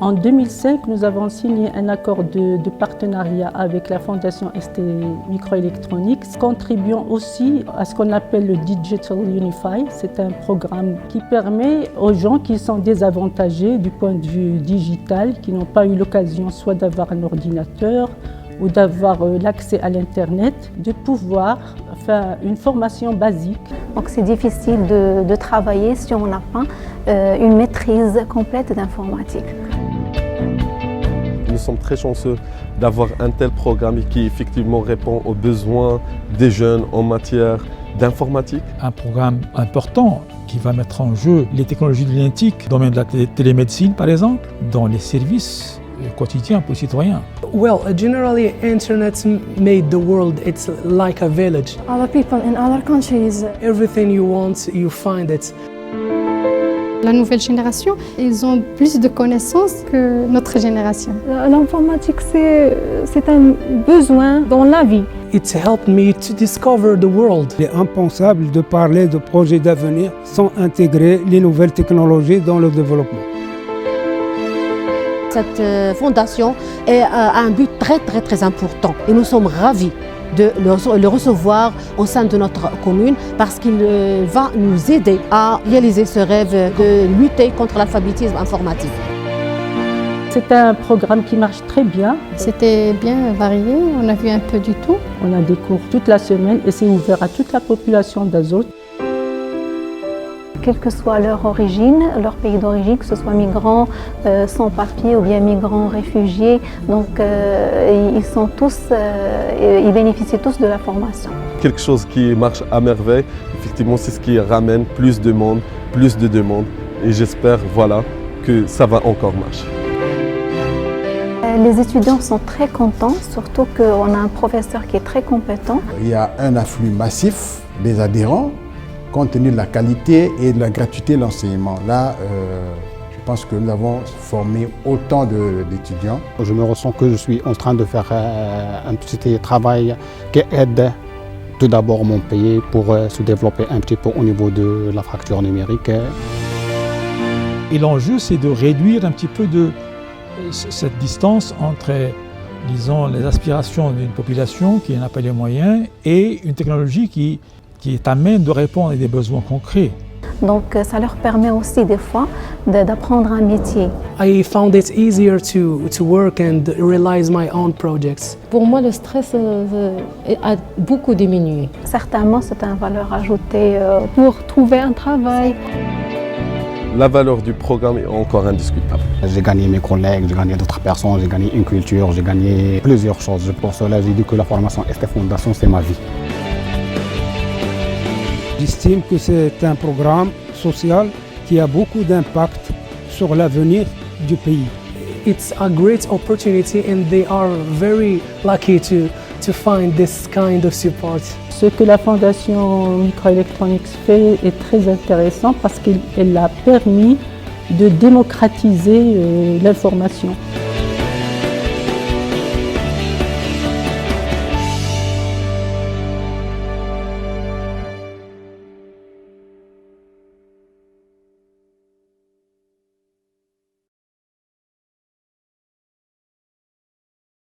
En 2005, nous avons signé un accord de partenariat avec la Fondation ST Microelectronics, contribuant aussi à ce qu'on appelle le Digital Unify. C'est un programme qui permet aux gens qui sont désavantagés du point de vue digital, qui n'ont pas eu l'occasion soit d'avoir un ordinateur ou d'avoir l'accès à l'Internet, de pouvoir faire une formation basique. Donc c'est difficile de travailler si on n'a pas une maîtrise complète d'informatique. Nous sommes très chanceux d'avoir un tel programme qui effectivement répond aux besoins des jeunes en matière d'informatique. Un programme important qui va mettre en jeu les technologies de l'INTIC, dans le domaine de la télémédecine par exemple, dans les services quotidiens pour les citoyens. Well, generally, internet made the world. It's like a village. Other people in other countries. Everything you want, you find it. La nouvelle génération, ils ont plus de connaissances que notre génération. L'informatique, c'est un besoin dans la vie. It helped me to discover the world. Il est impensable de parler de projets d'avenir sans intégrer les nouvelles technologies dans le développement. Cette fondation a un but très important et nous sommes ravis de le recevoir au sein de notre commune parce qu'il va nous aider à réaliser ce rêve de lutter contre l'alphabétisme informatique. C'est un programme qui marche très bien. C'était bien varié, on a vu un peu du tout. On a des cours toute la semaine et c'est ouvert à toute la population d'Azote. Quelle que soit leur origine, leur pays d'origine, que ce soit migrants sans papier ou bien migrants réfugiés, donc ils bénéficient tous de la formation. Quelque chose qui marche à merveille, effectivement c'est ce qui ramène plus de monde, plus de demandes et j'espère que ça va encore marcher. Les étudiants sont très contents, surtout qu'on a un professeur qui est très compétent. Il y a un afflux massif des adhérents, compte tenu de la qualité et de la gratuité de l'enseignement. Là, je pense que nous avons formé autant d'étudiants. Je me ressens que je suis en train de faire un petit travail qui aide tout d'abord mon pays pour se développer un petit peu au niveau de la fracture numérique. Et l'enjeu, c'est de réduire un petit peu cette distance entre, disons, les aspirations d'une population qui n'a pas les moyens et une technologie qui est à même de répondre à des besoins concrets. Donc ça leur permet aussi des fois d'apprendre un métier. I found it easier to work and realize my own projects. Pour moi, le stress a beaucoup diminué. Certainement, c'est une valeur ajoutée pour trouver un travail. La valeur du programme est encore indiscutable. J'ai gagné mes collègues, j'ai gagné d'autres personnes, j'ai gagné une culture, j'ai gagné plusieurs choses. Pour cela, j'ai dit que la formation ST Fondation, c'est ma vie. J'estime que c'est un programme social qui a beaucoup d'impact sur l'avenir du pays. It's a great opportunity and they are very lucky to find this kind of support. Ce que la Fondation Microelectronics fait est très intéressant parce qu'elle a permis de démocratiser l'information.